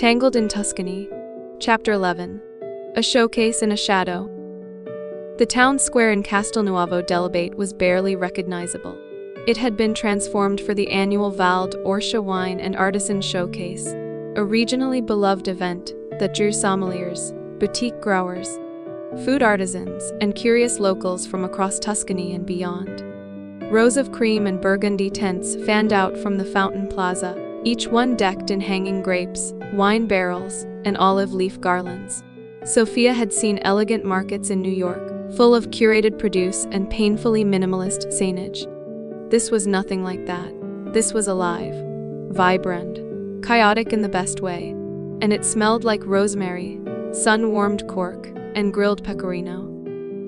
Tangled in Tuscany. Chapter 11. A Showcase in a Shadow. The town square in Castelnuovo dell'Abate was barely recognizable. It had been transformed for the annual Val d'Orcia Wine and Artisan Showcase, a regionally beloved event that drew sommeliers, boutique growers, food artisans, and curious locals from across Tuscany and beyond. Rows of cream and burgundy tents fanned out from the fountain plaza, each one decked in hanging grapes, wine barrels, and olive leaf garlands. Sophia had seen elegant markets in New York, full of curated produce and painfully minimalist signage. This was nothing like that. This was alive, vibrant, chaotic in the best way, and it smelled like rosemary, sun-warmed cork, and grilled pecorino.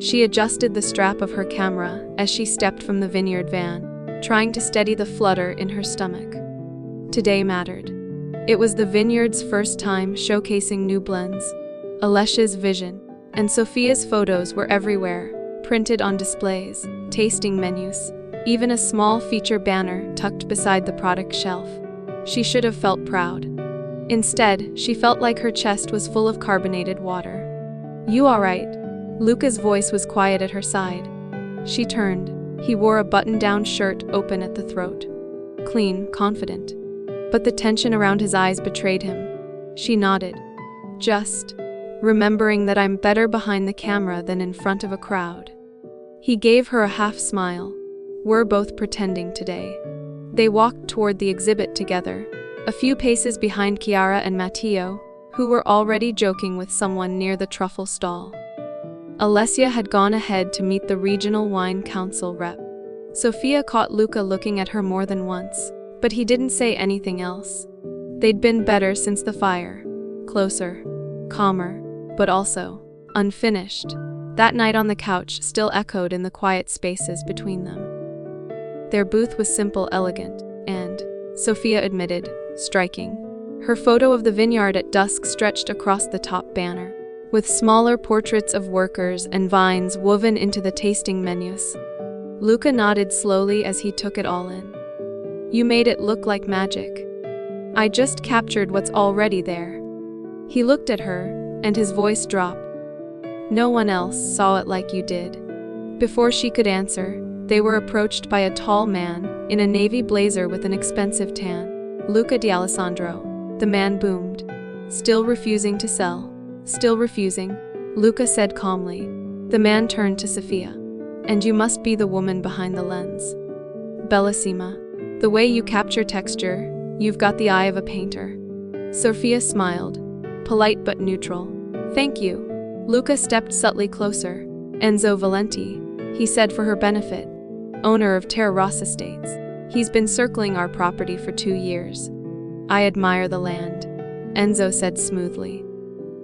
She adjusted the strap of her camera as she stepped from the vineyard van, trying to steady the flutter in her stomach. Today mattered. It was the vineyard's first time showcasing new blends. Alesha's vision and Sophia's photos were everywhere, printed on displays, tasting menus, even a small feature banner tucked beside the product shelf. She should have felt proud. Instead, she felt like her chest was full of carbonated water. "You all right?" Luca's voice was quiet at her side. She turned. He wore a button-down shirt open at the throat. Clean, confident. But the tension around his eyes betrayed him. She nodded. "Just remembering that I'm better behind the camera than in front of a crowd." He gave her a half-smile. "We're both pretending today." They walked toward the exhibit together, a few paces behind Chiara and Matteo, who were already joking with someone near the truffle stall. Alessia had gone ahead to meet the regional wine council rep. Sophia caught Luca looking at her more than once, but he didn't say anything else. They'd been better since the fire. Closer, calmer, but also unfinished. That night on the couch still echoed in the quiet spaces between them. Their booth was simple, elegant, and, Sophia admitted, striking. Her photo of the vineyard at dusk stretched across the top banner, with smaller portraits of workers and vines woven into the tasting menus. Luca nodded slowly as he took it all in. "You made it look like magic. I just captured what's already there." He looked at her, and his voice dropped. "No one else saw it like you did." Before she could answer, they were approached by a tall man in a navy blazer with an expensive tan. "Luca D'Alessandro," the man boomed. "Still refusing to sell?" "Still refusing," Luca said calmly. The man turned to Sophia. "And you must be the woman behind the lens. Bellissima. The way you capture texture, you've got the eye of a painter." Sophia smiled, polite but neutral. "Thank you." Luca stepped subtly closer. "Enzo Valenti," he said for her benefit, "owner of Terra Rossa Estates. He's been circling our property for 2 years. I admire the land," Enzo said smoothly.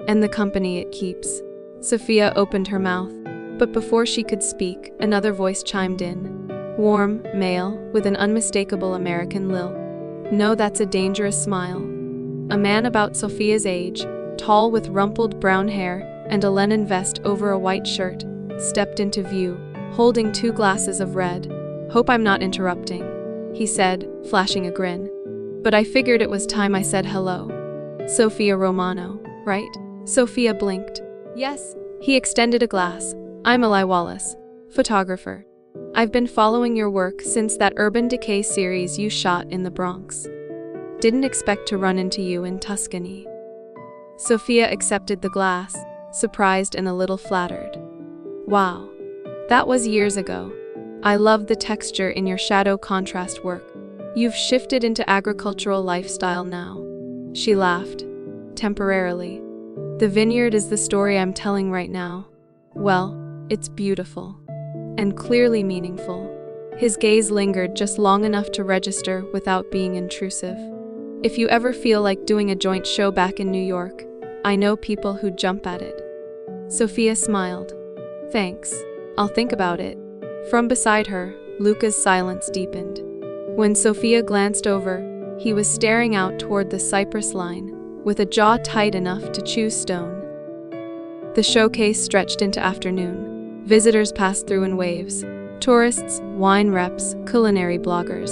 "And the company it keeps." Sophia opened her mouth, but before she could speak, another voice chimed in. Warm, male, with an unmistakable American lilt. "No, that's a dangerous smile." A man about Sophia's age, tall with rumpled brown hair and a linen vest over a white shirt, stepped into view, holding 2 glasses of red. "Hope I'm not interrupting," he said, flashing a grin. "But I figured it was time I said hello. Sophia Romano, right?" Sophia blinked. "Yes." He extended a glass. "I'm Eli Wallace, photographer. I've been following your work since that Urban Decay series you shot in the Bronx. Didn't expect to run into you in Tuscany." Sophia accepted the glass, surprised and a little flattered. "Wow. That was years ago. I love the texture in your shadow contrast work. You've shifted into agricultural lifestyle now." She laughed. "Temporarily. The vineyard is the story I'm telling right now. Well, it's beautiful. And clearly meaningful." His gaze lingered just long enough to register without being intrusive. "If you ever feel like doing a joint show back in New York, I know people who'd jump at it." Sophia smiled. "Thanks. I'll think about it." From beside her, Luca's silence deepened. When Sophia glanced over, he was staring out toward the cypress line, with a jaw tight enough to chew stone. The showcase stretched into afternoon. Visitors passed through in waves. Tourists, wine reps, culinary bloggers.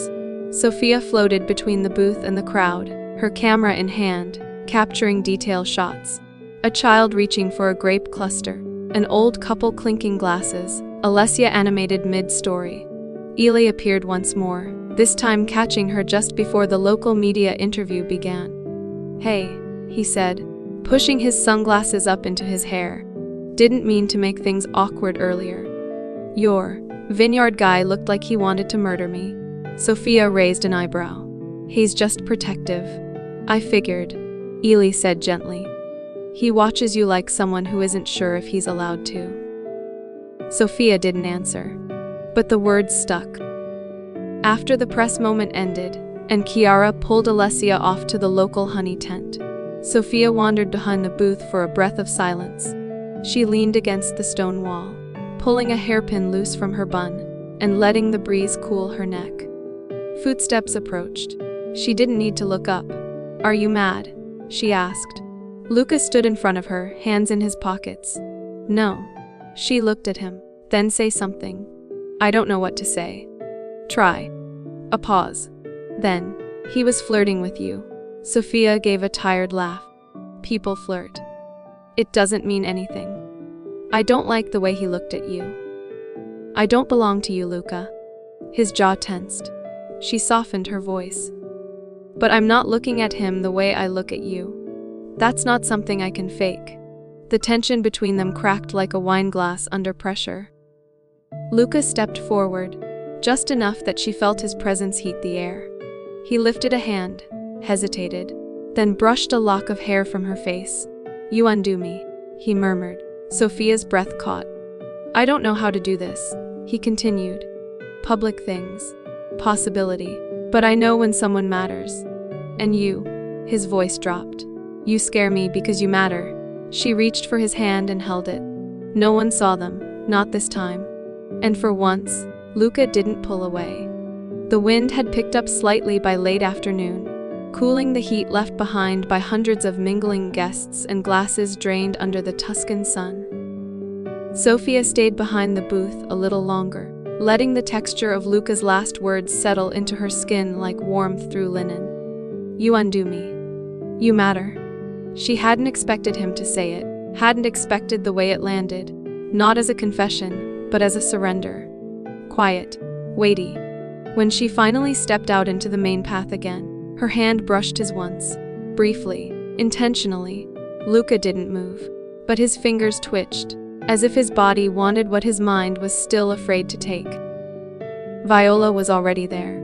Sophia floated between the booth and the crowd, her camera in hand, capturing detail shots. A child reaching for a grape cluster, an old couple clinking glasses, Alessia animated mid-story. Ely appeared once more, this time catching her just before the local media interview began. "Hey," he said, pushing his sunglasses up into his hair. "Didn't mean to make things awkward earlier. Your vineyard guy looked like he wanted to murder me." Sophia raised an eyebrow. "He's just protective." "I figured," Ely said gently. "He watches you like someone who isn't sure if he's allowed to." Sophia didn't answer, but the words stuck. After the press moment ended, and Chiara pulled Alessia off to the local honey tent, Sophia wandered behind the booth for a breath of silence. She leaned against the stone wall, pulling a hairpin loose from her bun, and letting the breeze cool her neck. Footsteps approached. She didn't need to look up. "Are you mad?" she asked. Luca stood in front of her, hands in his pockets. "No." She looked at him. "Then say something." "I don't know what to say." "Try." A pause. "Then, he was flirting with you." Sophia gave a tired laugh. "People flirt. It doesn't mean anything. I don't like the way he looked at you." "I don't belong to you, Luca." His jaw tensed. She softened her voice. "But I'm not looking at him the way I look at you. That's not something I can fake." The tension between them cracked like a wine glass under pressure. Luca stepped forward, just enough that she felt his presence heat the air. He lifted a hand, hesitated, then brushed a lock of hair from her face. "You undo me," he murmured. Sophia's breath caught. "I don't know how to do this," he continued. "Public things. Possibility. But I know when someone matters. And you," his voice dropped. "You scare me because you matter." She reached for his hand and held it. No one saw them, not this time. And for once, Luca didn't pull away. The wind had picked up slightly by late afternoon, cooling the heat left behind by hundreds of mingling guests and glasses drained under the Tuscan sun. Sophia stayed behind the booth a little longer, letting the texture of Luca's last words settle into her skin like warmth through linen. "You undo me. You matter." She hadn't expected him to say it, hadn't expected the way it landed, not as a confession, but as a surrender. Quiet, weighty. When she finally stepped out into the main path again, her hand brushed his once, briefly, intentionally. Luca didn't move, but his fingers twitched, as if his body wanted what his mind was still afraid to take. Viola was already there.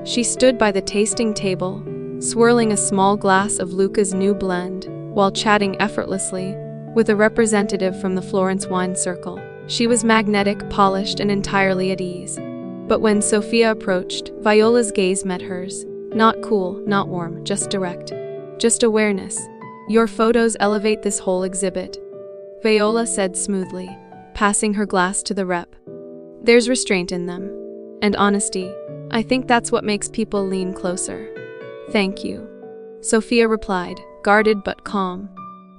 She stood by the tasting table, swirling a small glass of Luca's new blend, while chatting effortlessly with a representative from the Florence wine circle. She was magnetic, polished, and entirely at ease. But when Sophia approached, Viola's gaze met hers. Not cool, not warm, just direct. Just awareness. "Your photos elevate this whole exhibit," Viola said smoothly, passing her glass to the rep. "There's restraint in them. And honesty. I think that's what makes people lean closer." "Thank you," Sophia replied, guarded but calm.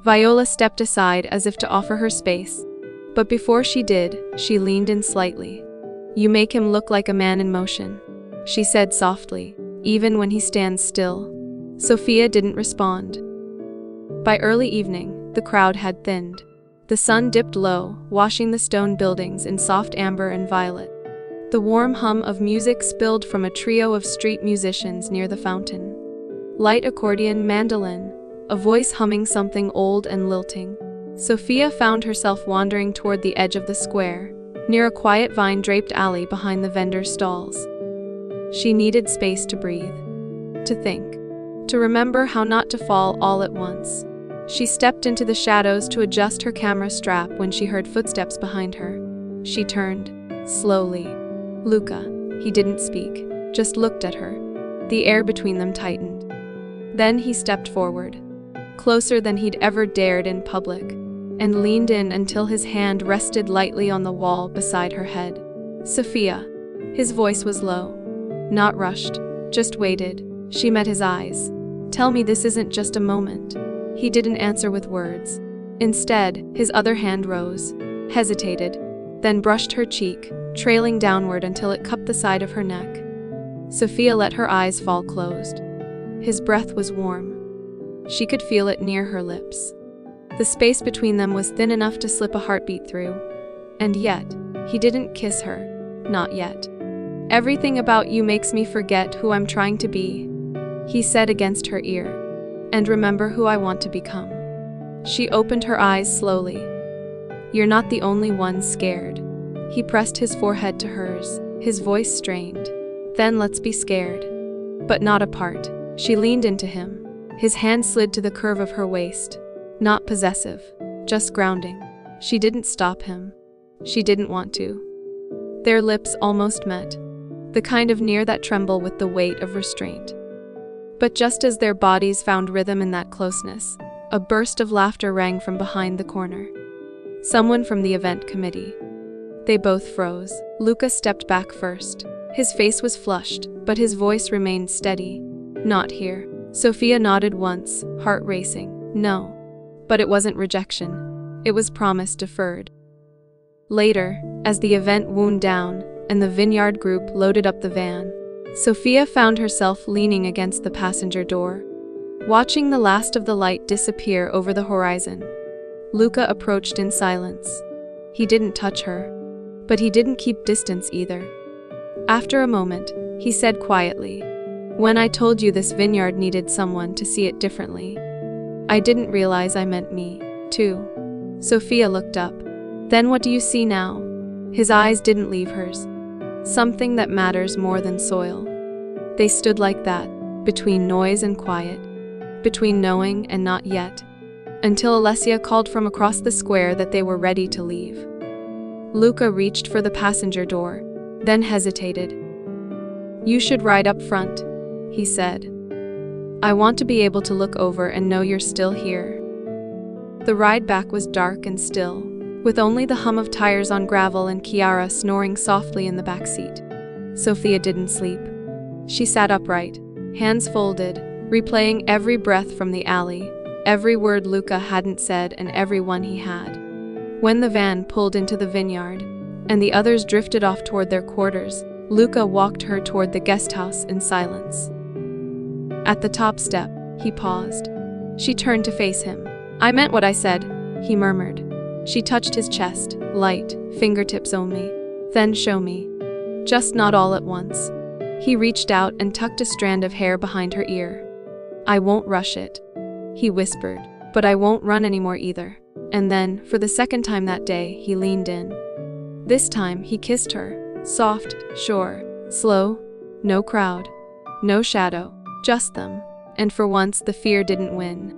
Viola stepped aside as if to offer her space. But before she did, she leaned in slightly. "You make him look like a man in motion," she said softly, "even when he stands still." Sophia didn't respond. By early evening, the crowd had thinned. The sun dipped low, washing the stone buildings in soft amber and violet. The warm hum of music spilled from a trio of street musicians near the fountain. Light accordion, mandolin, a voice humming something old and lilting. Sophia found herself wandering toward the edge of the square, near a quiet vine-draped alley behind the vendors' stalls. She needed space to breathe, to think, to remember how not to fall all at once. She stepped into the shadows to adjust her camera strap when she heard footsteps behind her. She turned, slowly. Luca. He didn't speak, just looked at her. The air between them tightened. Then he stepped forward, closer than he'd ever dared in public, and leaned in until his hand rested lightly on the wall beside her head. "Sophia." His voice was low, not rushed, just waited. She met his eyes. "Tell me this isn't just a moment." He didn't answer with words. Instead, his other hand rose, hesitated, then brushed her cheek, trailing downward until it cupped the side of her neck. Sophia let her eyes fall closed. His breath was warm, She could feel it near her lips. The space between them was thin enough to slip a heartbeat through. And yet, he didn't kiss her. Not yet. "Everything about you makes me forget who I'm trying to be," he said against her ear. "And remember who I want to become." She opened her eyes slowly. "You're not the only one scared." He pressed his forehead to hers, his voice strained. "Then let's be scared. But not apart." She leaned into him. His hand slid to the curve of her waist. Not possessive, just grounding. She didn't stop him. She didn't want to. Their lips almost met. The kind of near that tremble with the weight of restraint. But just as their bodies found rhythm in that closeness, a burst of laughter rang from behind the corner. Someone from the event committee. They both froze. Luca stepped back first. His face was flushed, but his voice remained steady. "Not here." Sophia nodded once, heart racing. No. But it wasn't rejection. It was promise deferred. Later, as the event wound down, and the vineyard group loaded up the van, Sophia found herself leaning against the passenger door, watching the last of the light disappear over the horizon. Luca approached in silence. He didn't touch her, but he didn't keep distance either. After a moment, he said quietly, "When I told you this vineyard needed someone to see it differently, I didn't realize I meant me, too." Sophia looked up. "Then what do you see now?" His eyes didn't leave hers. "Something that matters more than soil." They stood like that, between noise and quiet, between knowing and not yet, until Alessia called from across the square that they were ready to leave. Luca reached for the passenger door, then hesitated. "You should ride up front," he said. "I want to be able to look over and know you're still here." The ride back was dark and still, with only the hum of tires on gravel and Chiara snoring softly in the back seat. Sophia didn't sleep. She sat upright, hands folded, replaying every breath from the alley, every word Luca hadn't said and every one he had. When the van pulled into the vineyard, and the others drifted off toward their quarters, Luca walked her toward the guest house in silence. At the top step, he paused. She turned to face him. "I meant what I said," he murmured. She touched his chest, light, fingertips only. "Then show me. Just not all at once." He reached out and tucked a strand of hair behind her ear. "I won't rush it," he whispered, "but I won't run anymore either." And then, for the second time that day, he leaned in. This time, he kissed her, soft, sure, slow, no crowd, no shadow, just them. And for once, the fear didn't win.